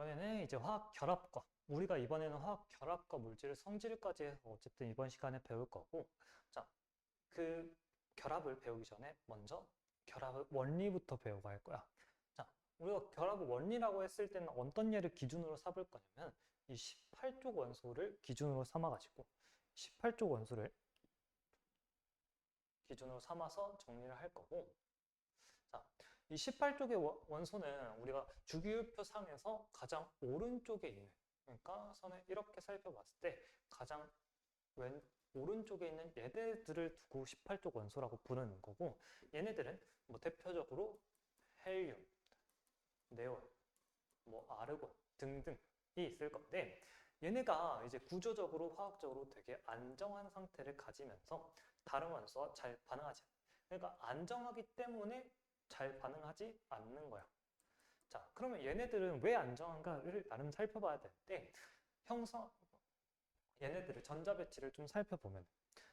이번에는 이제 화학 결합과 우리가 이번에는 화학 결합과 물질의 성질까지 해서 어쨌든 이번 시간에 배울 거고, 자, 그 결합을 배우기 전에 먼저 결합의 원리부터 배우고 할 거야. 자, 우리가 결합의 원리라고 했을 때는 어떤 예를 기준으로 삼을 거냐면 이 18쪽 원소를 기준으로 삼아가지고 18쪽 원소를 기준으로 삼아서 정리를 할 거고, 자, 이 18쪽의 원소는 우리가 주기율표 상에서 가장 오른쪽에 있는, 그러니까 선을 이렇게 살펴봤을 때 가장 오른쪽에 있는 얘네들을 두고 18쪽 원소라고 부르는 거고, 얘네들은 뭐 대표적으로 헬륨, 네온, 뭐 아르곤 등등이 있을 건데, 얘네가 이제 구조적으로 화학적으로 되게 안정한 상태를 가지면서 다른 원소와 잘 반응하지 않아요. 그러니까 안정하기 때문에 잘 반응하지 않는 거야. 자, 그러면 얘네들은 왜 안정한가를 나름 살펴봐야 되는데, 형성 얘네들의 전자 배치를 좀 살펴보면,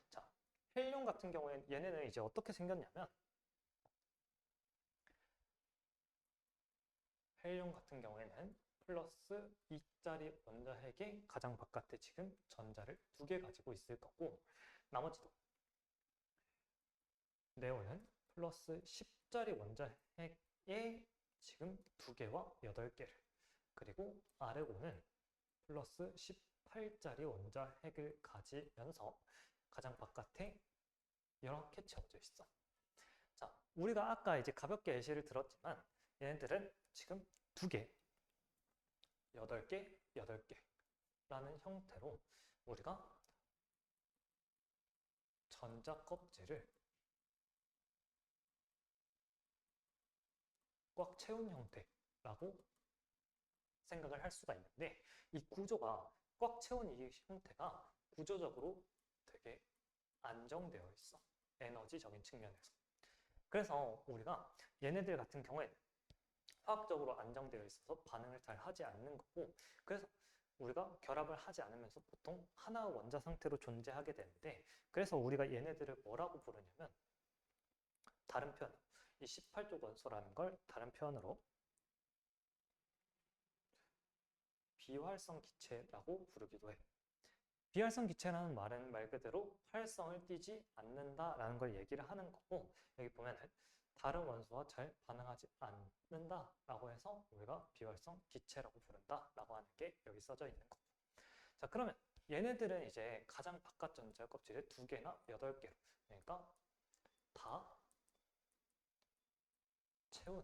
자, 헬륨 같은 경우에는 얘네는 이제 어떻게 생겼냐면, 헬륨 같은 경우에는 플러스 2짜리 원자핵의 가장 바깥에 지금 전자를 2개 가지고 있을 거고, 나머지도 네온은 플러스 10짜리 원자핵에 지금 2개와 8개를, 그리고 아르곤은 플러스 18짜리 원자핵을 가지면서 가장 바깥에 이렇게 채워져 있어. 자, 우리가 아까 이제 가볍게 예시를 들었지만 얘네들은 지금 2개, 8개, 8개라는 형태로 우리가 전자 껍질을 꽉 채운 형태라고 생각을 할 수가 있는데, 이 구조가 꽉 채운 이 형태가 구조적으로 되게 안정되어 있어. 에너지적인 측면에서. 그래서 우리가 얘네들 같은 경우에 화학적으로 안정되어 있어서 반응을 잘 하지 않는 거고, 그래서 우리가 결합을 하지 않으면서 보통 하나의 원자 상태로 존재하게 되는데, 그래서 우리가 얘네들을 뭐라고 부르냐면, 다른 표현, 이 18쪽 원소라는 걸 다른 표현으로 비활성 기체라고 부르기도 해. 비활성 기체라는 말은 말 그대로 활성을 띠지 않는다라는 걸 얘기를 하는 거고, 여기 보면은 다른 원소와 잘 반응하지 않는다라고 해서 우리가 비활성 기체라고 부른다라고 하는 게 여기 써져 있는 거고. 자, 그러면 얘네들은 이제 가장 바깥 전자 껍질에 2개나 8개로, 그러니까 다 채운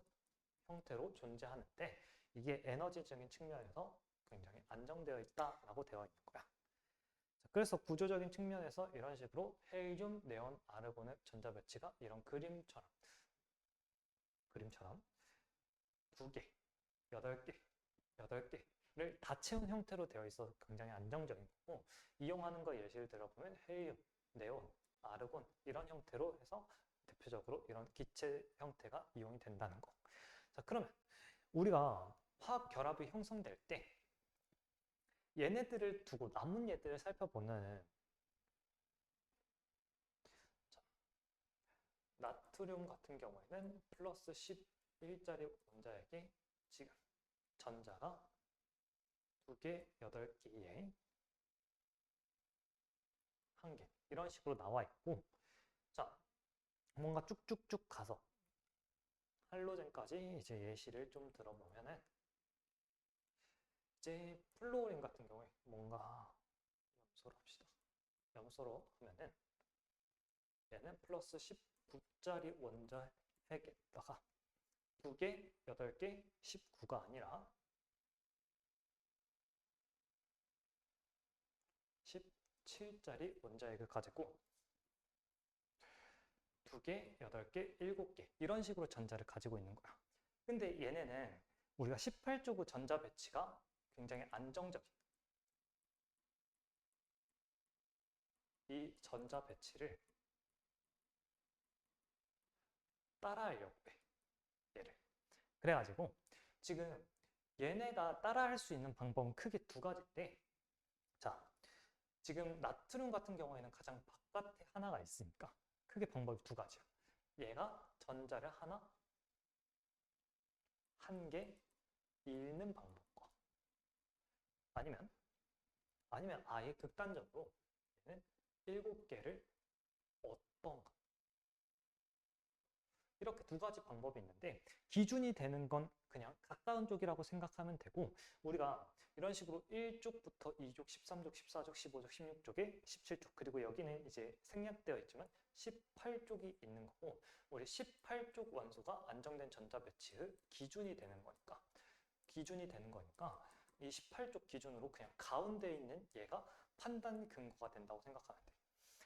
형태로 존재하는데, 이게 에너지적인 측면에서 굉장히 안정되어 있다라고 되어 있는 거야. 그래서 구조적인 측면에서 이런 식으로 헬륨, 네온, 아르곤의 전자 배치가 이런 그림처럼 2개, 8개, 8개를 다 채운 형태로 되어 있어서 굉장히 안정적인 거고, 이용하는 거 예시를 들어보면 헬륨, 네온, 아르곤 이런 형태로 해서 대표적으로 이런 기체 형태가 이용이 된다는 거. 자, 그러면 우리가 화학 결합이 형성될 때 얘네들을 두고 남은 얘들을 살펴보는, 나트륨 같은 경우에는 플러스 11짜리 원자에게 지금 전자가 2개, 8개에 1개 이런 식으로 나와 있고, 자, 뭔가 쭉쭉쭉 가서 할로젠까지 이제 예시를 좀 들어보면은, 이제 플루오린 같은 경우에 뭔가 염소로 합시다. 염소로 하면은 얘는 플러스 19짜리 원자핵에다가 2개, 8개, 19가 아니라 17짜리 원자핵을 가지고 2개, 8개, 7개 이런 식으로 전자를 가지고 있는 거야. 근데 얘네는 우리가 18쪽 전자 배치가 굉장히 안정적인, 이 전자 배치를 따라하려고 해, 얘를. 그래가지고 지금 얘네가 따라할 수 있는 방법은 크게 2가지인데, 자, 지금 나트륨 같은 경우에는 가장 바깥에 하나가 있으니까 크게 방법이 2가지야. 얘가 전자를 1개 잃는 방법과 아니면 아예 극단적으로 얘는 7개를 얻던가. 이렇게 두 가지 방법이 있는데 기준이 되는 건 그냥 가까운 쪽이라고 생각하면 되고, 우리가 이런 식으로 1쪽부터 2쪽, 13쪽, 14쪽, 15쪽, 16쪽에 17쪽, 그리고 여기는 이제 생략되어 있지만 18쪽이 있는 거고, 우리 18쪽 원소가 안정된 전자 배치의 기준이 되는 거니까 이 18쪽 기준으로 그냥 가운데 있는 얘가 판단 근거가 된다고 생각하면 돼.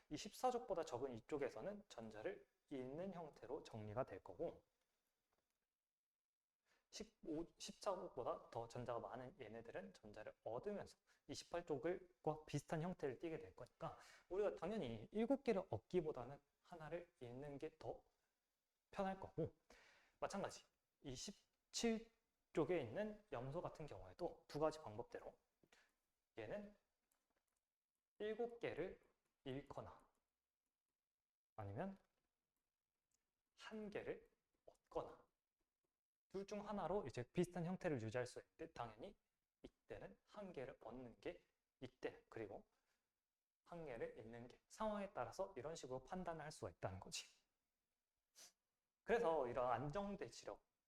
이 14쪽보다 적은 이쪽에서는 전자를 잃는 형태로 정리가 될 거고, 14쪽보다 더 전자가 많은 얘네들은 전자를 얻으면서 28쪽과 비슷한 형태를 띠게 될 거니까, 우리가 당연히 7개를 얻기보다는 하나를 잃는 게 더 편할 거고, 마찬가지 이 17쪽에 있는 염소 같은 경우에도 두 가지 방법대로 얘는 7개를 잃거나 아니면 1개를 얻거나, 둘 중 하나로 이제 비슷한 형태를 유지할 수 있을 때 당연히 이때는 1개를 얻는 게 이때, 그리고 1개를 잃는 게 상황에 따라서 이런 식으로 판단을 할 수가 있다는 거지. 그래서 이런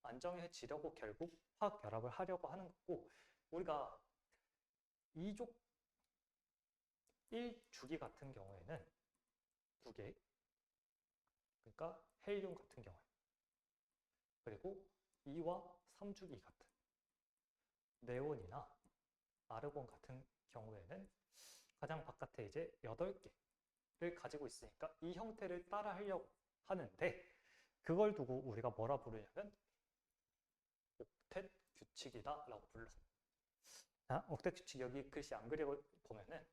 안정해지려고 결국 화학 결합을 하려고 하는 거고, 우리가 2족 1주기 같은 경우에는 2개, 그러니까 헬륨 같은 경우에, 그리고 2와 3주기 같은 네온이나 아르곤 같은 경우에는 가장 바깥에 이제 8개를 가지고 있으니까 이 형태를 따라 하려고 하는데, 그걸 두고 우리가 뭐라 부르냐면 옥텟 규칙이다 라고 불러. 자, 옥텟 규칙 여기 글씨 안 그리고 보면은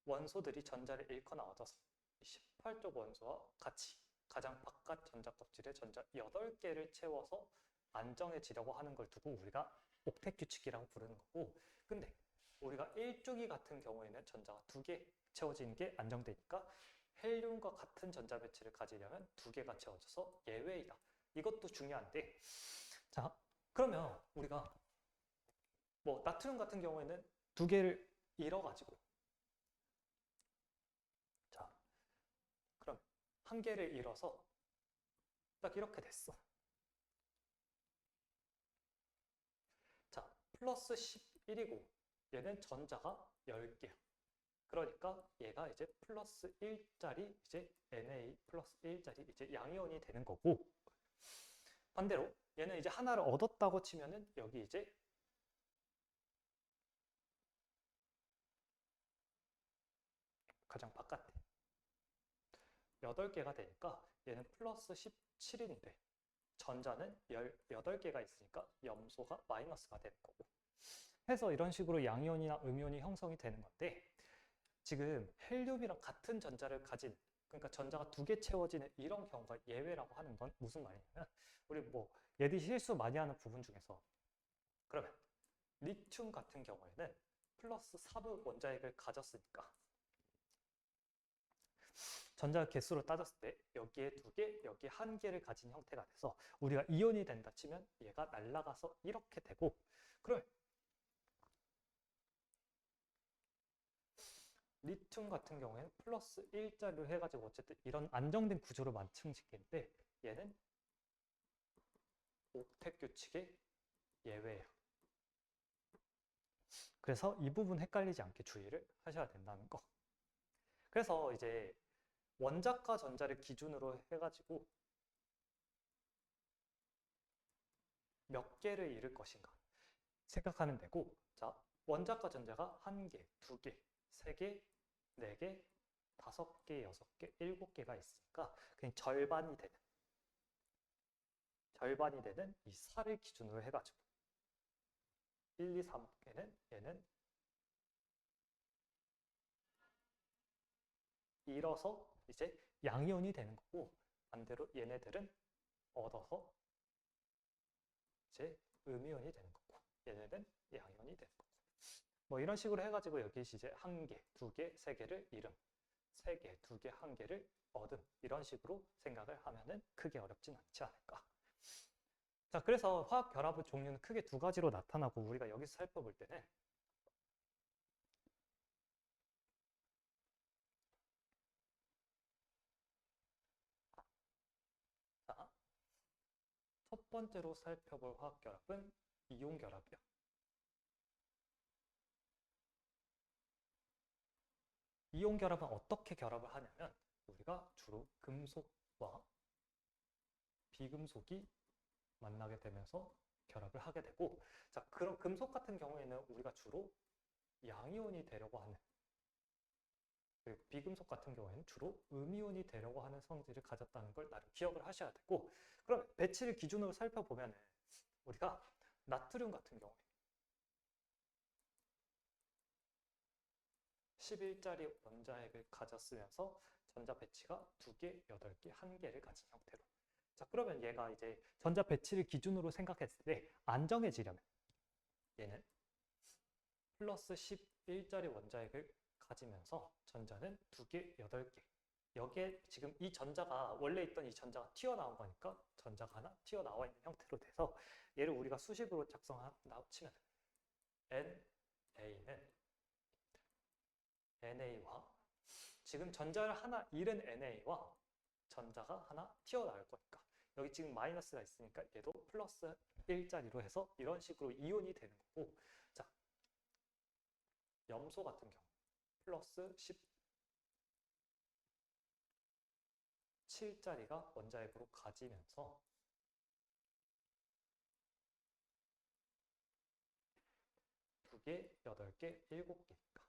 원소들이 전자를 잃거나 얻어서 18쪽 원소와 같이 가장 바깥 전자 껍질에 전자 8개를 채워서 안정해지려고 하는 걸 두고 우리가 옥텟 규칙이라고 부르는 거고, 근데 우리가 1주기 같은 경우에는 전자가 2개 채워지는 게 안정되니까 헬륨과 같은 전자 배치를 가지려면 2개가 채워져서 예외이다. 이것도 중요한데, 자, 그러면 우리가 뭐 나트륨 같은 경우에는 2개를 잃어가지고, 자, 그럼 1개를 잃어서 딱 이렇게 됐어. 자, 플러스 11이고 얘는 전자가 10개야. 그러니까 얘가 이제 플러스 1짜리 이제 Na 플러스 1짜리 이제 양이온이 되는 거고, 반대로 얘는 이제 하나를 얻었다고 치면은 여기 이제 가장 바깥에 8개가 되니까 얘는 플러스 17인데 전자는 18개가 있으니까 염소가 마이너스가 되는 거고, 해서 이런 식으로 양이온이나 음이온이 형성이 되는 건데, 지금 헬륨이랑 같은 전자를 가진, 그러니까 전자가 2개 채워지는 이런 경우가 예외라고 하는 건 무슨 말이냐면, 우리 뭐 얘들이 실수 많이 하는 부분 중에서, 그러면 리튬 같은 경우에는 플러스 4의 원자핵을 가졌으니까 전자 개수로 따졌을 때 여기에 2개, 여기에 1개를 가진 형태가 돼서 우리가 이온이 된다 치면 얘가 날아가서 이렇게 되고, 그러면 리튬 같은 경우에는 플러스 1자로 해가지고 어쨌든 이런 안정된 구조를 만층짓겠는데, 얘는 옥텟 규칙의 예외예요. 그래서 이 부분 헷갈리지 않게 주의를 하셔야 된다는 거. 그래서 이제 원자과 전자를 기준으로 해가지고 몇 개를 잃을 것인가 생각하면 되고, 자, 원자과 전자가 1개, 2개, 3개, 4개, 5개, 6개, 7개가 있으니까 그냥 절반이 되는 이 4를 기준으로 해가지고 1, 2, 3개는 얘는 잃어서 이제 양이온이 되는 거고, 반대로 얘네들은 얻어서 이제 음이온이 되는 거고, 얘네는 양이온이 되는 거고, 뭐 이런 식으로 해가지고 여기 이제 1개, 2개, 3개를 잃음, 3개, 2개, 1개를 얻음, 이런 식으로 생각을 하면은 크게 어렵진 않지 않을까. 자, 그래서 화학 결합의 종류는 크게 2가지로 나타나고, 우리가 여기서 살펴볼 때는 번째로 살펴볼 화학결합은 이온결합이야. 이온결합은 어떻게 결합을 하냐면 우리가 주로 금속과 비금속이 만나게 되면서 결합을 하게 되고, 자, 그런 금속 같은 경우에는 우리가 주로 양이온이 되려고 하는, 그리고 비금속 같은 경우에는 주로 음이온이 되려고 하는 성질을 가졌다는 걸 나름 기억을 하셔야 되고, 그럼 배치를 기준으로 살펴보면 우리가 나트륨 같은 경우에 11짜리 원자핵을 가졌으면서 전자 배치가 2개, 8개, 1개를 가진 형태로. 자, 그러면 얘가 이제 전자 배치를 기준으로 생각했을 때 안정해지려면 얘는 플러스 11짜리 원자핵을 가지면서 전자는 2개, 8개. 여기에 지금 이 전자가 원래 있던 이 전자가 튀어나온 거니까 전자가 하나 튀어나와 있는 형태로 돼서 얘를 우리가 수식으로 작성한다고 치면 NA는 NA와 지금 전자를 하나 잃은 NA와 전자가 하나 튀어나올 거니까 여기 지금 마이너스가 있으니까 얘도 플러스 1짜리로 해서 이런 식으로 이온이 되는 거고, 자, 염소 같은 경우 플러스 17짜리가 원자핵으로 가지면서 2개, 8개, 7개니까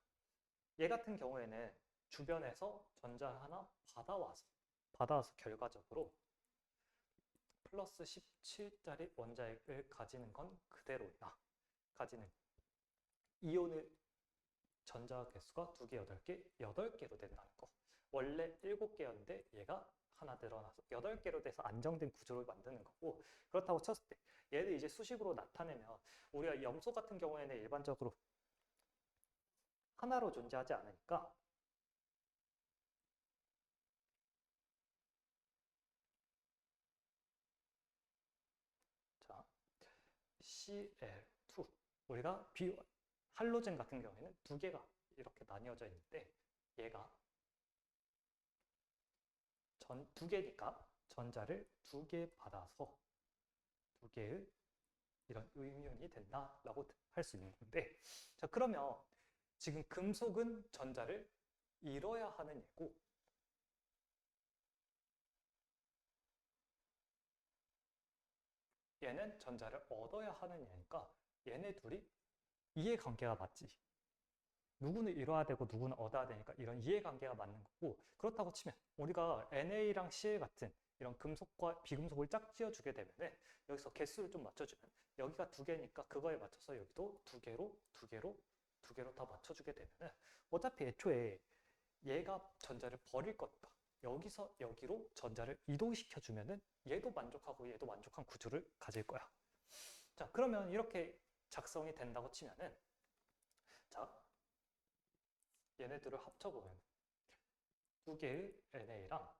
얘 같은 경우에는 주변에서 전자 하나 받아와서 결과적으로 플러스 17짜리 원자핵을 가지는 건 그대로야. 가지는 이온의 전자 개수가 2개, 8개, 8개로 된다는 거. 원래 7개였는데 얘가 하나 늘어나서 8개로 돼서 안정된 구조를 만드는 거고, 그렇다고 쳤을 때 얘를 이제 수식으로 나타내면 우리가 염소 같은 경우에는 일반적으로 하나로 존재하지 않으니까 자, Cl2 우리가 할로젠 같은 경우에는 2개가 이렇게 나뉘어져 있는데 얘가 2개니까 전자를 2개 받아서 2개의 이런 음이온이 된다라고 할 수 있는 건데, 자, 그러면 지금 금속은 전자를 잃어야 하는 얘고 얘는 전자를 얻어야 하는 얘니까 얘네 둘이 이해관계가 맞지. 누구는 잃어야 되고 누구는 얻어야 되니까 이런 이해관계가 맞는 거고, 그렇다고 치면 우리가 NA랑 CL 같은 이런 금속과 비금속을 짝 지어주게 되면 여기서 개수를 좀 맞춰주면 여기가 2개니까 그거에 맞춰서 여기도 2개로, 2개로, 2개로 다 맞춰주게 되면 어차피 애초에 얘가 전자를 버릴 거니까 여기서 여기로 전자를 이동시켜주면 얘도 만족하고 얘도 만족한 구조를 가질 거야. 자, 그러면 이렇게 작성이 된다고 치면은 자, 얘네들을 합쳐보면 2개의 NA랑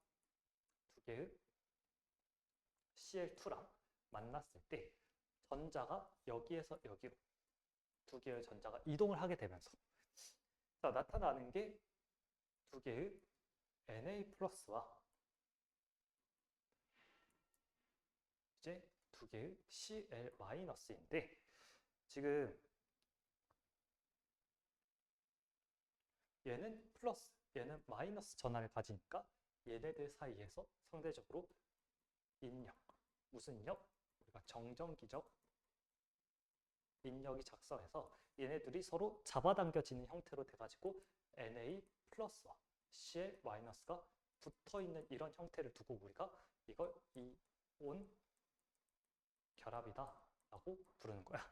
2개의 CL2랑 만났을 때 전자가 여기에서 여기로 2개의 전자가 이동을 하게 되면서 자, 나타나는 게 2개의 Na 플러스와 이제 2개의 Cl 마이너스인데, 지금 얘는 플러스, 얘는 마이너스 전하를 가지니까 얘네들 사이에서 상대적으로 인력, 무슨 인력? 우리가 정전기적 인력이 작성해서 얘네들이 서로 잡아당겨지는 형태로 돼가지고 Na 플러스와 Cl 마이너스가 붙어있는 이런 형태를 두고 우리가 이걸 이온 결합이다 라고 부르는 거야.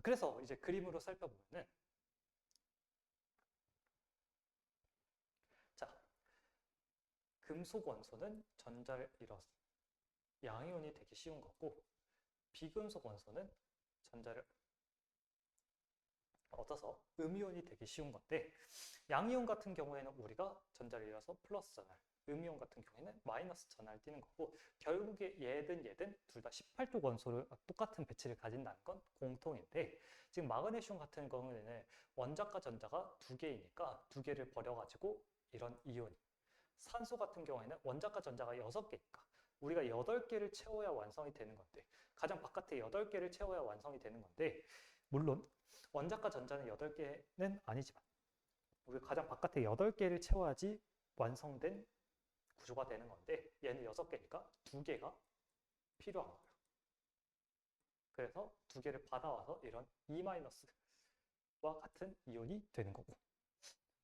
그래서 이제 그림으로 살펴보면은 자, 금속 원소는 전자를 잃어서 양이온이 되기 쉬운 거고, 비금속 원소는 전자를 얻어서 음이온이 되기 쉬운 건데, 양이온 같은 경우에는 우리가 전자를 잃어서 플러스 전할, 음이온 같은 경우에는 마이너스 전하를 띠는 거고, 결국에 얘든 둘 다 18쪽 원소를 똑같은 배치를 가진다는 건 공통인데, 지금 마그네슘 같은 경우에는 원자과 전자가 2개이니까 2개를 버려가지고 이런 이온이, 산소 같은 경우에는 원자과 전자가 6개니까 우리가 8개를 채워야 완성이 되는 건데, 가장 바깥에 8개를 채워야 완성이 되는 건데, 물론 원자과 전자는 8개는 아니지만 우리가 가장 바깥에 8개를 채워야지 완성된 구조가 되는 건데, 얘는 6개니까 2개가 필요한 거예요. 그래서 2개를 받아와서 이런 E-와 같은 이온이 되는 거고.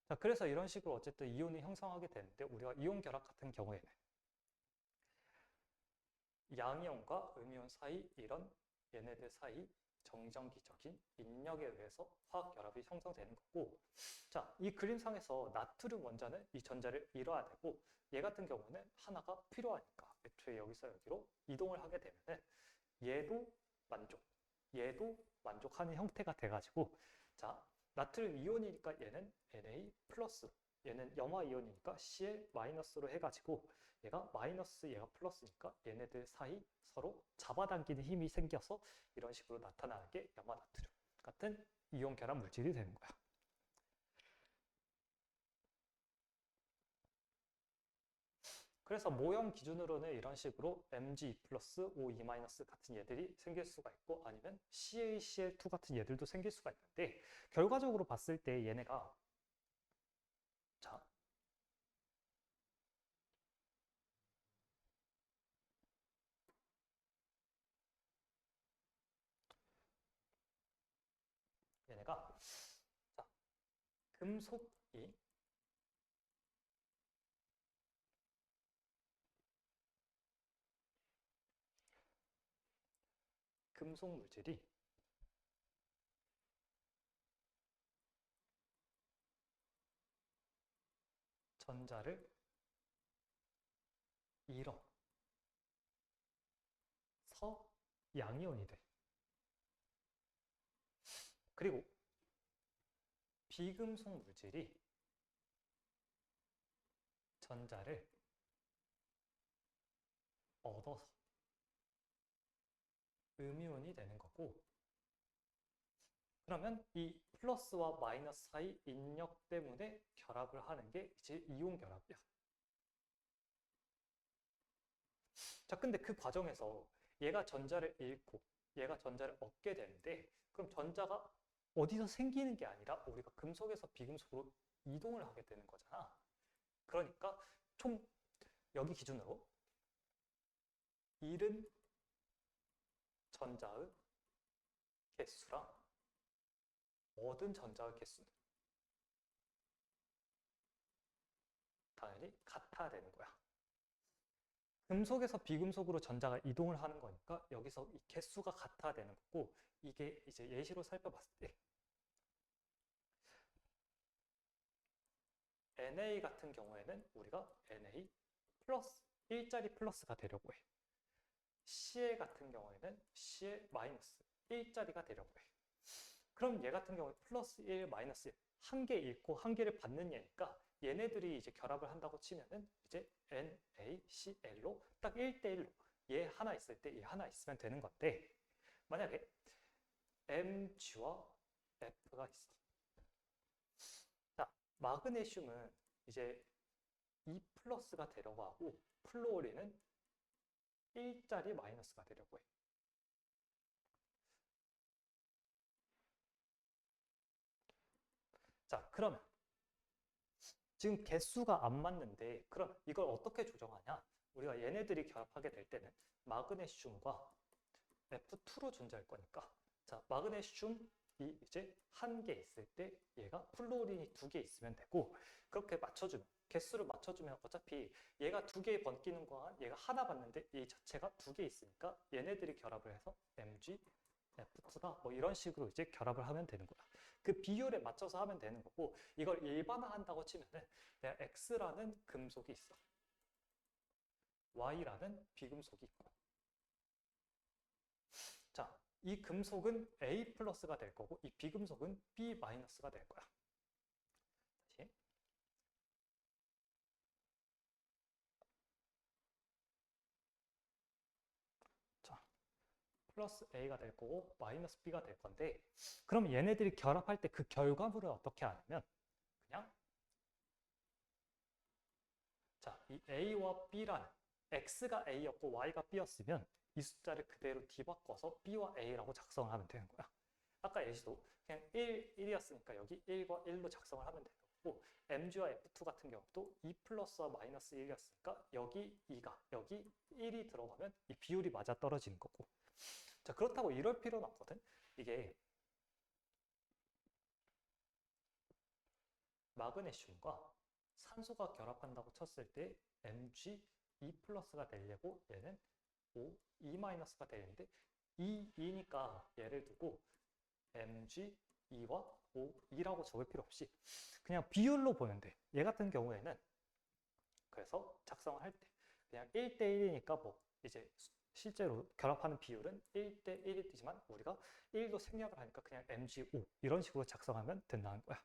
자, 그래서 이런 식으로 어쨌든 이온을 형성하게 되는데, 우리가 이온 결합 같은 경우에는 양이온과 음이온 사이, 이런 얘네들 사이 정전기적인 인력에 의해서 화학 결합이 형성되는 거고, 자, 이 그림상에서 나트륨 원자는 이 전자를 잃어야 되고, 얘 같은 경우는 하나가 필요하니까 애초에 여기서 여기로 이동을 하게 되면은 얘도 만족, 얘도 만족하는 형태가 돼가지고, 자, 나트륨 이온이니까 얘는 Na 플러스, 얘는 염화 이온이니까 Cl 마이너스로 해가지고, 얘가 마이너스, 얘가 플러스니까 얘네들 사이 서로 잡아당기는 힘이 생겨서 이런 식으로 나타나는 게 염화 나트륨 같은 이온 결합 물질이 되는 거야. 그래서 모형 기준으로는 이런 식으로 Mg 플러스 O2 마이너스 같은 얘들이 생길 수가 있고, 아니면 CaCl2 같은 얘들도 생길 수가 있는데, 결과적으로 봤을 때 얘네가, 자, 얘네가, 자, 금속이 금속 물질이 전자를 잃어서 양이온이 돼. 그리고 비금속 물질이 전자를 얻어서 음이온이 되는 거고, 그러면 이 플러스와 마이너스 사이 인력 때문에 결합을 하는 게 이제 이온 결합이야. 자, 근데 그 과정에서 얘가 전자를 잃고 얘가 전자를 얻게 되는데, 그럼 전자가 어디서 생기는 게 아니라 우리가 금속에서 비금속으로 이동을 하게 되는 거잖아. 그러니까 총 여기 기준으로 잃은 전자의 개수랑 얻은 전자의 개수는 당연히 같아야 되는 거야. 금속에서 비금속으로 전자가 이동을 하는 거니까 여기서 이 개수가 같아야 되는 거고, 이게 이제 예시로 살펴봤을 때 Na 같은 경우에는 우리가 Na 플러스 1짜리 플러스가 되려고 해. Cl 같은 경우에는 Cl 마이너스 1짜리가 되려고 해. 그럼 얘 같은 경우에 플러스 1, 마이너스 1, 한 개 잃고 한 개를 받는 얘니까 얘네들이 이제 결합을 한다고 치면은 이제 NaCl로 딱 1대1로 얘 하나 있을 때 얘 하나 있으면 되는 건데, 만약에 Mg와 F가 있어. 자, 마그네슘은 이제 2 플러스가 되려고 하고, 플로리는 1짜리 마이너스가 되려고 해. 자, 그러면 지금 개수가 안 맞는데, 그럼 이걸 어떻게 조정하냐? 우리가 얘네들이 결합하게 될 때는 마그네슘과 F2로 존재할 거니까, 자, 마그네슘이 이제 한 개 있을 때 얘가 플로린이 2개 있으면 되고, 그렇게 맞춰주면, 개수를 맞춰주면 어차피 얘가 2개 번끼는 거와 얘가 하나 받는데 이 자체가 2개 있으니까 얘네들이 결합을 해서 Mg, F2다 뭐 이런 식으로 이제 결합을 하면 되는 거야. 그 비율에 맞춰서 하면 되는 거고, 이걸 일반화한다고 치면은 내가 X라는 금속이 있어, Y라는 비금속이 있고, 자, 이 금속은 A 플러스가 될 거고 이 비금속은 B 마이너스가 될 거야. 다시. 자, 플러스 A가 될 거고 마이너스 B가 될 건데, 그럼 얘네들이 결합할 때 그 결과물을 어떻게 하냐면, 그냥 자, 이 A와 B라는 x가 a였고 y가 b였으면 이 숫자를 그대로 뒤바꿔서 b와 a라고 작성을 하면 되는 거야. 아까 예시도 그냥 1이었으니까 여기 1과 1로 작성을 하면 되는 거고, mg와 f2 같은 경우도 2 플러스와 마이너스 1이었으니까 여기 2가 여기 1이 들어가면 이 비율이 맞아 떨어지는 거고. 자, 그렇다고 이럴 필요는 없거든. 이게 마그네슘과 산소가 결합한다고 쳤을 때 mg 2 플러스가 되려고 얘는 5, 2 마이너스가 되는데 2니까 얘를 두고 mg 2와 5, 2라고 적을 필요 없이 그냥 비율로 보면 돼. 얘 같은 경우에는 그래서 작성을 할 때 그냥 1대1이니까 뭐 이제 실제로 결합하는 비율은 1대1이지만 우리가 1도 생략을 하니까 그냥 mg5 이런 식으로 작성하면 된다는 거야.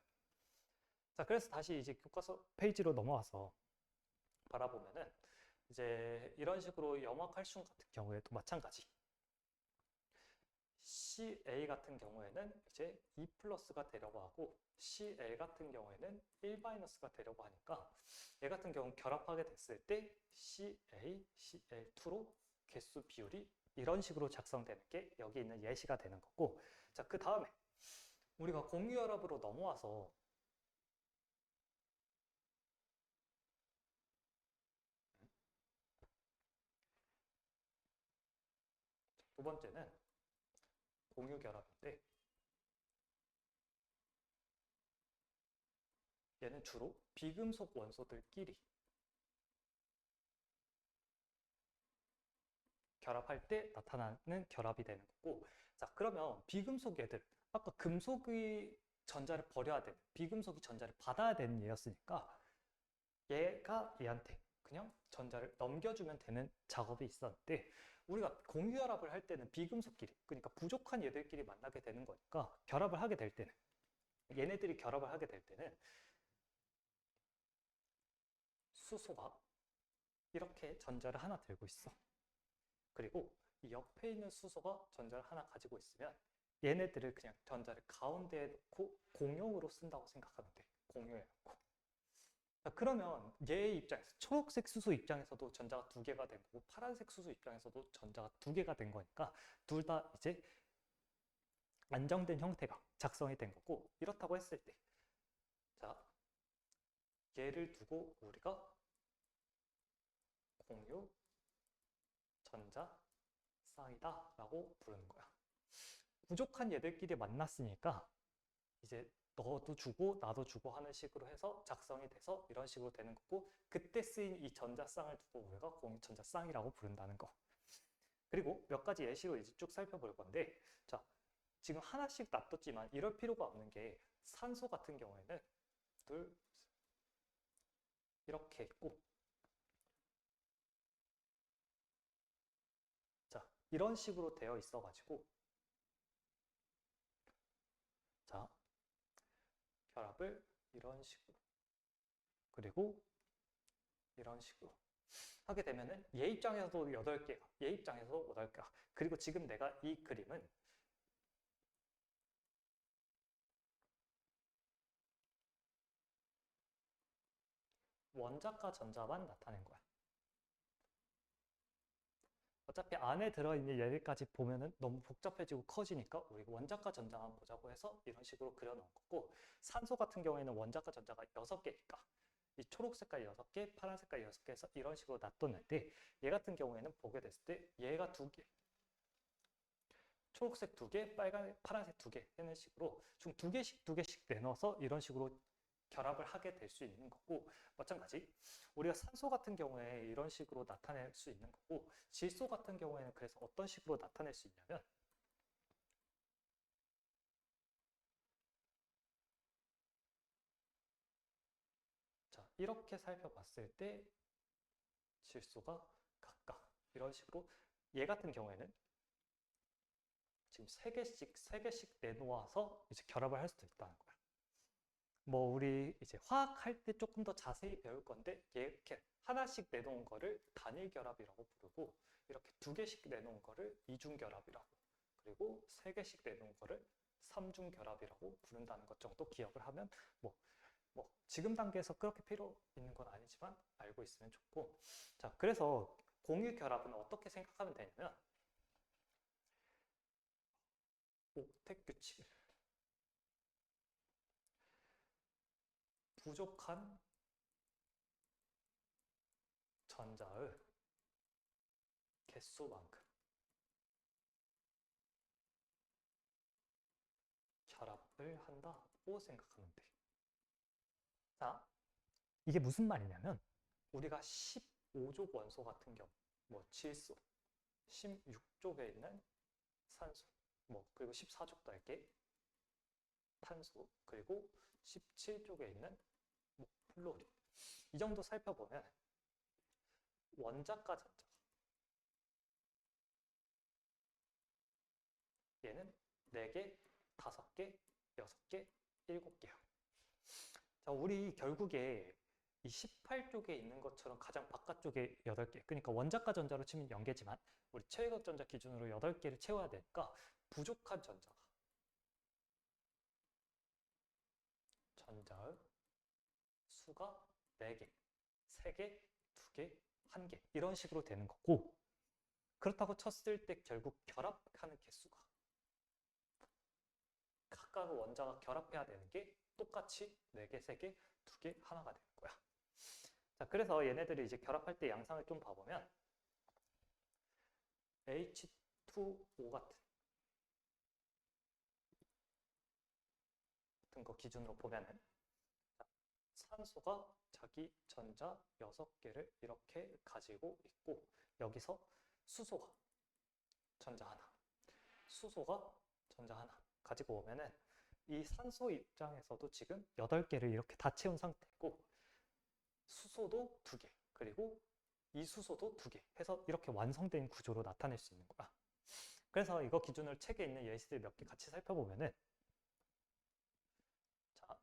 자, 그래서 다시 이제 교과서 페이지로 넘어와서 바라보면은 이제 이런 식으로 염화칼슘 같은 경우에도 마찬가지. CA 같은 경우에는 이제 2 플러스가 되려고 하고 CL 같은 경우에는 1 마이너스가 되려고 하니까 얘 같은 경우 결합하게 됐을 때 CA, CL2로 개수 비율이 이런 식으로 작성되는 게 여기 있는 예시가 되는 거고. 자, 그 다음에 우리가 공유혈압으로 넘어와서 두 번째는 공유결합인데 얘는 주로 비금속 원소들끼리 결합할 때 나타나는 결합이 되는 거고. 자, 그러면 비금속 얘들 아까 금속의 전자를 버려야 되는, 비금속이 전자를 받아야 되는 얘였으니까 얘가 얘한테 그냥 전자를 넘겨주면 되는 작업이 있었는데 우리가 공유결합을 할 때는 비금속끼리, 그러니까 부족한 얘들끼리 만나게 되는 거니까 결합을 하게 될 때는, 얘네들이 결합을 하게 될 때는 수소가 이렇게 전자를 하나 들고 있어. 그리고 이 옆에 있는 수소가 전자를 하나 가지고 있으면 얘네들을 그냥 전자를 가운데에 놓고 공용으로 쓴다고 생각하면 돼. 공용해놓고. 그러면 얘의 입장에서 초록색 수소 입장에서도 전자가 두 개가 된 거고 파란색 수소 입장에서도 전자가 두 개가 된 거니까 둘 다 이제 안정된 형태가 작성이 된 거고. 이렇다고 했을 때 자, 얘를 두고 우리가 공유 전자 쌍이다 라고 부르는 거야. 부족한 얘들끼리 만났으니까 이제 너도 주고 나도 주고 하는 식으로 해서 작성이 돼서 이런 식으로 되는 거고, 그때 쓰인 이 전자쌍을 두고 우리가 공유 전자쌍이라고 부른다는 거. 그리고 몇 가지 예시로 이제 쭉 살펴볼 건데, 자, 지금 하나씩 놔뒀지만 이럴 필요가 없는 게 산소 같은 경우에는 둘 이렇게 있고, 자, 이런 식으로 되어 있어가지고 자, 결합을 이런 식으로 그리고 이런 식으로 하게 되면은 얘 입장에서도 8개가, 얘 입장에서도 8개가. 그리고 지금 내가 이 그림은 원자과 전자만 나타낸 거야. 어차피 안에 들어있는 얘들까지 보면은 너무 복잡해지고 커지니까 우리가 원자과 전자만 보자고 해서 이런 식으로 그려놓은 거고, 산소 같은 경우에는 원자과 전자가 6개니까 이 초록 색깔 6개, 파란 색깔 6개 해서 이런 식으로 놔뒀는데 얘 같은 경우에는 보게 됐을 때 얘가 2개, 초록색 2개, 파란색 2개 하는 식으로 총 2개씩 내놔서 이런 식으로 결합을 하게 될 수 있는 거고, 마찬가지 우리가 산소 같은 경우에 이런 식으로 나타낼 수 있는 거고, 질소 같은 경우에는 그래서 어떤 식으로 나타낼 수 있냐면 자, 이렇게 살펴봤을 때 질소가 각각 이런 식으로, 얘 같은 경우에는 지금 3개씩 내놓아서 이제 결합을 할 수도 있다는 거야. 뭐 우리 이제 화학할 때 조금 더 자세히 배울 건데 이렇게 하나씩 내놓은 거를 단일 결합이라고 부르고, 이렇게 2개씩 내놓은 거를 이중 결합이라고, 그리고 3개씩 내놓은 거를 삼중 결합이라고 부른다는 것 정도 기억을 하면 지금 단계에서 그렇게 필요 있는 건 아니지만 알고 있으면 좋고. 자, 그래서 공유 결합은 어떻게 생각하면 되냐면 옥텟 규칙을 부족한 전자의 개수만큼 결합을 한다고 생각하면 돼. 자, 이게 무슨 말이냐면 우리가 15족 원소 같은 경우 뭐 질소, 16족에 있는 산소, 뭐 그리고 14족도 할게 탄소, 그리고 17족에 있는 뭐 플로린. 이 정도 살펴보면 원자과 전자 얘는 4개, 5개, 6개, 7개야. 자, 우리 결국에 이 18쪽에 있는 것처럼 가장 바깥쪽에 8개, 그러니까 원자과 전자로 치면 0개지만 우리 최외각 전자 기준으로 8개를 채워야 되니까 부족한 전자의 수가 4개, 3개, 2개, 1개 이런 식으로 되는 거고, 그렇다고 쳤을 때 결국 결합하는 개수가 각각 원자가 결합해야 되는 게 똑같이 4개, 3개, 2개, 하나가 되는 거야. 자, 그래서 얘네들이 이제 결합할 때 양상을 좀 봐보면 H2O 같은 거 기준으로 보면은 산소가 자기 전자 6개를 이렇게 가지고 있고, 여기서 수소가 전자 하나, 수소가 전자 하나 가지고 오면은 이 산소 입장에서도 지금 8개를 이렇게 다 채운 상태고, 수소도 2개, 그리고 이 수소도 2개 해서 이렇게 완성된 구조로 나타낼 수 있는 거야. 그래서 이거 기준으로 책에 있는 예시들 몇 개 같이 살펴보면은, 자,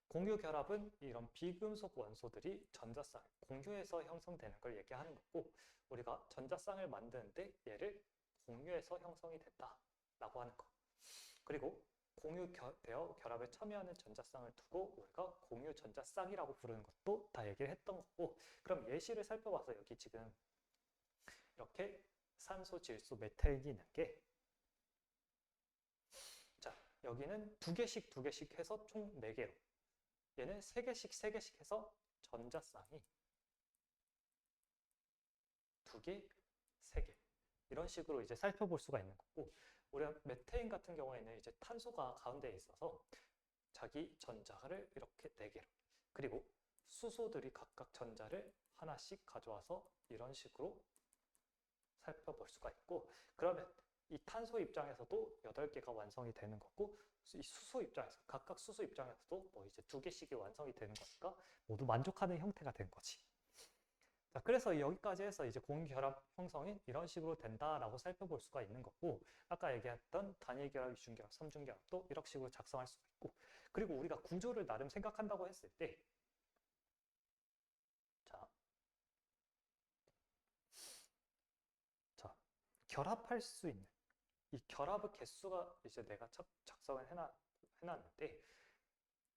공유 결합은 이런 비금속 원소들이 전자쌍 공유해서 형성되는 걸 얘기하는 거고, 우리가 전자쌍을 만드는데 얘를 공유해서 형성이 된다라고 하는 거. 그리고 공유되어 결합에 참여하는 전자쌍을 두고 우리가 공유 전자쌍이라고 부르는 것도 다 얘기를 했던 거고, 그럼 예시를 살펴봐서 여기 지금 이렇게 산소, 질소, 메탄이 있는 게, 자, 여기는 2개씩 2개씩 해서 총 4개로, 얘는 3개씩 3개씩 해서 전자쌍이 2개, 3개 이런 식으로 이제 살펴볼 수가 있는 거고, 우리가 메테인 같은 경우에는 이제 탄소가 가운데에 있어서 자기 전자를 이렇게 4개로, 그리고 수소들이 각각 전자를 하나씩 가져와서 이런 식으로 살펴볼 수가 있고, 그러면 이 탄소 입장에서도 8개가 완성이 되는 거고, 이 수소 입장에서 각각 수소 입장에서도 뭐 이제 2개씩이 완성이 되는 거니까 모두 만족하는 형태가 된 거지. 자, 그래서 여기까지 해서 이제 공유결합 형성이 이런 식으로 된다라고 살펴볼 수가 있는 거고, 아까 얘기했던 단일결합, 이중결합, 삼중결합도 이런 식으로 작성할 수가 있고, 그리고 우리가 구조를 나름 생각한다고 했을 때, 자, 결합할 수 있는 이 결합의 개수가 이제 내가 작성을 해놨는데,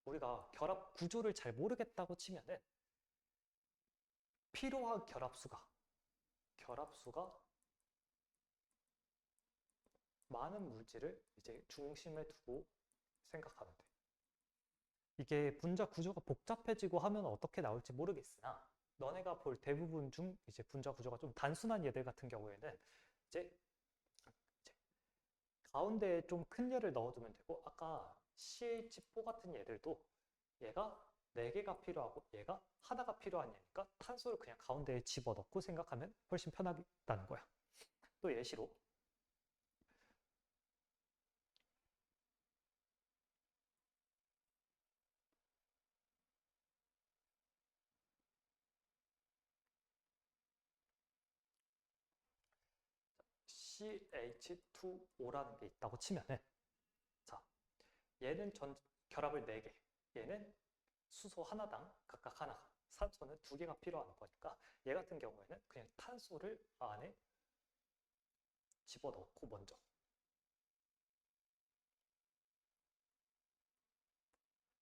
우리가 결합 구조를 잘 모르겠다고 치면은 필요한 결합수가 많은 물질을 이제 중심에 두고 생각하면 돼. 이게 분자 구조가 복잡해지고 하면 어떻게 나올지 모르겠으나, 너네가 볼 대부분 중 이제 분자 구조가 좀 단순한 얘들 같은 경우에는 이제 가운데에 좀 큰 얘를 넣어두면 되고, 아까 CH4 같은 얘들도 얘가 4개가 필요하고 얘가 하나가 필요한 얘니까 탄소를 그냥 가운데에 집어넣고 생각하면 훨씬 편하다는 거야. 또 예시로 CH2O라는 게 있다고 치면은, 자, 얘는 결합을 4개, 얘는 수소 하나당 각각 하나, 산소는 2개가 필요한 거니까 얘 같은 경우에는 그냥 탄소를 안에 집어넣고 먼저,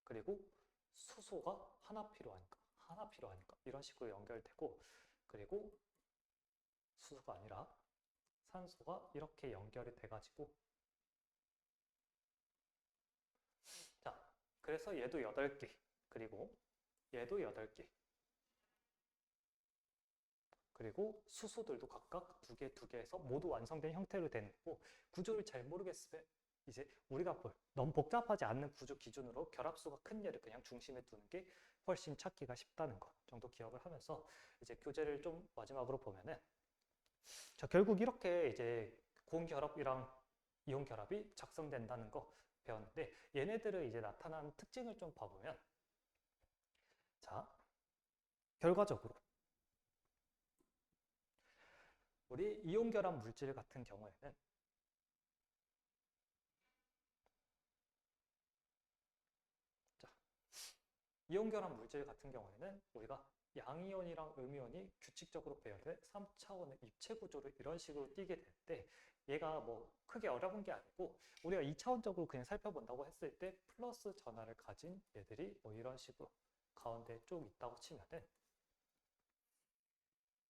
그리고 수소가 하나 필요하니까 하나 필요하니까 이런 식으로 연결되고, 그리고 수소가 아니라 산소가 이렇게 연결이 돼가지고, 자, 그래서 얘도 8개, 그리고 얘도 8개, 그리고 수소들도 각각 2개, 2개 해서 모두 완성된 형태로 되는 거고, 구조를 잘 모르겠으면 이제 우리가 너무 복잡하지 않는 구조 기준으로 결합수가 큰 얘를 그냥 중심에 두는 게 훨씬 찾기가 쉽다는 거 정도 기억을 하면서, 이제 교재를 좀 마지막으로 보면은, 자, 결국 이렇게 이제 공결합이랑 이온 결합이 작성된다는 거 배웠는데, 얘네들의 이제 나타나는 특징을 좀 봐보면, 자, 결과적으로 우리 이온 결합 물질 같은 경우에는, 자, 이온 결합 물질 같은 경우에는 우리가 양이온이랑 음이온이 규칙적으로 배열된 3차원의 입체 구조를 이런 식으로 띠게 되는데, 얘가 뭐 크게 어려운 게 아니고, 우리가 2차원적으로 그냥 살펴본다고 했을 때 플러스 전하를 가진 얘들이 뭐 이런 식으로 가운데 쭉 있다고 치면은,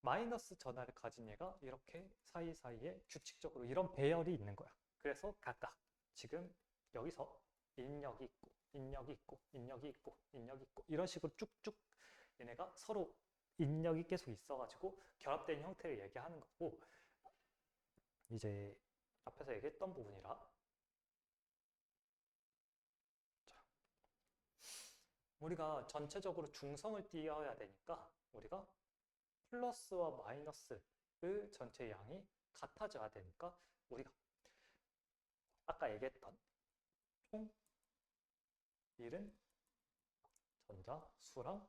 마이너스 전하를 가진 얘가 이렇게 사이사이에 규칙적으로 이런 배열이 있는 거야. 그래서 각각 지금 여기서 인력이 있고, 인력이 있고, 인력이 있고, 인력이 있고, 이런 식으로 쭉쭉 얘네가 서로 인력이 계속 있어가지고 결합된 형태를 얘기하는 거고, 이제 앞에서 얘기했던 부분이라, 자, 우리가 전체적으로 중성을 띄어야 되니까 우리가 플러스와 마이너스의 전체 양이 같아져야 되니까, 우리가 아까 얘기했던 총 잃은 전자 수랑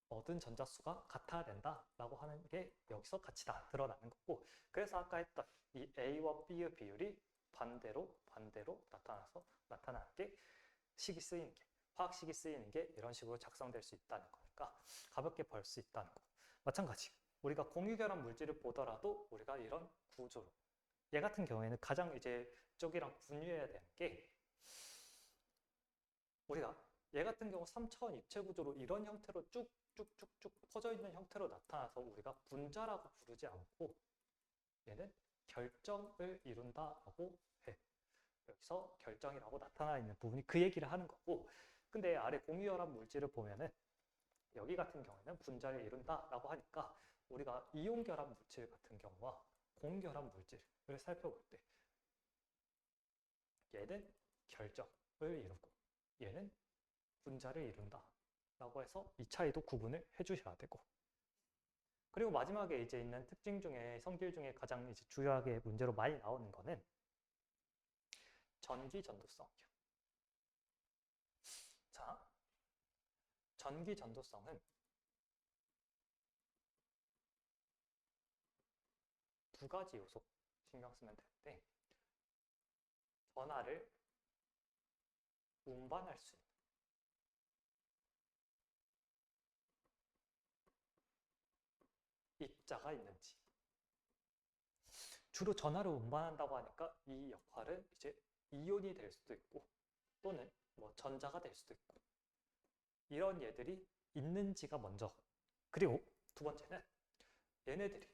얻은 전자 수가 같아야 된다라고 하는 게 여기서 같이 다 드러나는 거고, 그래서 아까 했던 이 A와 B의 비율이 반대로 나타나는 게 식이 쓰이는 게, 화학식이 쓰이는 게 이런 식으로 작성될 수 있다는 거니까 가볍게 볼 수 있다는 거. 마찬가지 우리가 공유결합 물질을 보더라도 우리가 이런 구조로, 얘 같은 경우에는 가장 이제 쪽이랑 분유해야 되는 게, 우리가 얘 같은 경우 3차원 입체 구조로 이런 형태로 쭉쭉쭉쭉 퍼져 있는 형태로 나타나서 우리가 분자라고 부르지 않고 얘는 결정을 이룬다라고 해. 여기서 결정이라고 나타나 있는 부분이 그 얘기를 하는 거고, 근데 아래 공유결합 물질을 보면은 여기 같은 경우에는 분자를 이룬다라고 하니까, 우리가 이온결합 물질 같은 경우와 공결합 물질을 살펴볼 때 얘는 결정을 이루고 얘는 분자를 이룬다 라고 해서 이 차이도 구분을 해주셔야 되고, 그리고 마지막에 이제 있는 특징 중에, 성질 중에 가장 이제 주요하게 문제로 많이 나오는 거는 전기 전도성이에요. 자, 전기 전도성은 두 가지 요소 신경 쓰면 되는데, 전하를 운반할 수 있는 입자가 있는지. 주로 전하를 운반한다고 하니까 이 역할은 이제 이온이 될 수도 있고, 또는 뭐 전자가 될 수도 있고, 이런 얘들이 있는지가 먼저. 그리고 두 번째는 얘네들이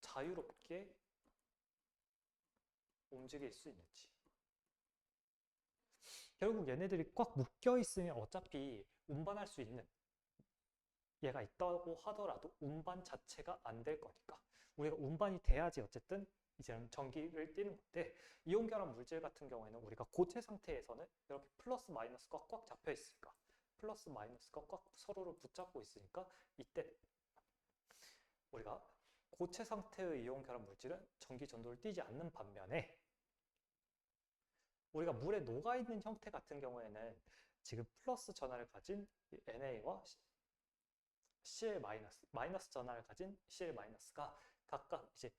자유롭게 움직일 수 있는지. 결국 얘네들이 꽉 묶여 있으면 어차피 운반할 수 있는 얘가 있다고 하더라도 운반 자체가 안 될 거니까, 우리가 운반이 돼야지 어쨌든 이제는 전기를 띠는 건데, 이온결합 물질 같은 경우에는 우리가 고체 상태에서는 이렇게 플러스 마이너스가 꽉 잡혀 있으니까, 플러스 마이너스가 꽉 서로를 붙잡고 있으니까, 이때 우리가 고체 상태의 이온결합 물질은 전기 전도를 띠지 않는 반면에, 우리가 물에 녹아있는 형태 같은 경우에는 지금 플러스 전하를 가진 NA와 Cl 마이너스 전하를 가진 Cl-가 각각 이제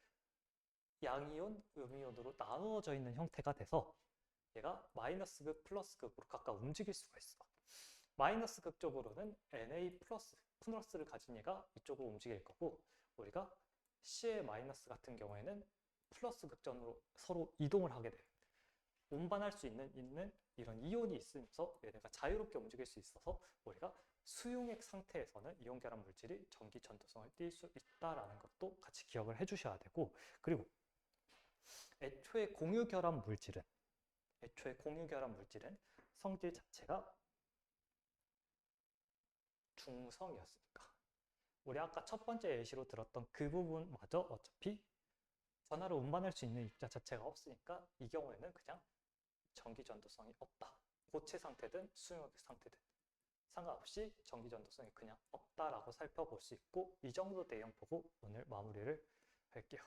양이온, 음이온으로 나누어져 있는 형태가 돼서 얘가 마이너스극, 플러스극으로 각각 움직일 수가 있어. 마이너스극 쪽으로는 Na 플러스를 가진 얘가 이쪽으로 움직일 거고, 우리가 Cl- 같은 경우에는 플러스 극전으로 서로 이동을 하게 돼요. 운반할 수 있는 이런 이온이 있으면서 얘네가 자유롭게 움직일 수 있어서 우리가 수용액 상태에서는 이온 결합 물질이 전기 전도성을 띌 수 있다라는 것도 같이 기억을 해주셔야 되고, 그리고 애초에 공유 결합 물질은 성질 자체가 중성이었으니까 우리 아까 첫 번째 예시로 들었던 그 부분마저 어차피 전하를 운반할 수 있는 입자 자체가 없으니까 이 경우에는 그냥 전기 전도성이 없다. 고체 상태든 수용액 상태든 상관없이 전기 전도성이 그냥 없다라고 살펴볼 수 있고, 이 정도 내용 보고 오늘 마무리를 할게요.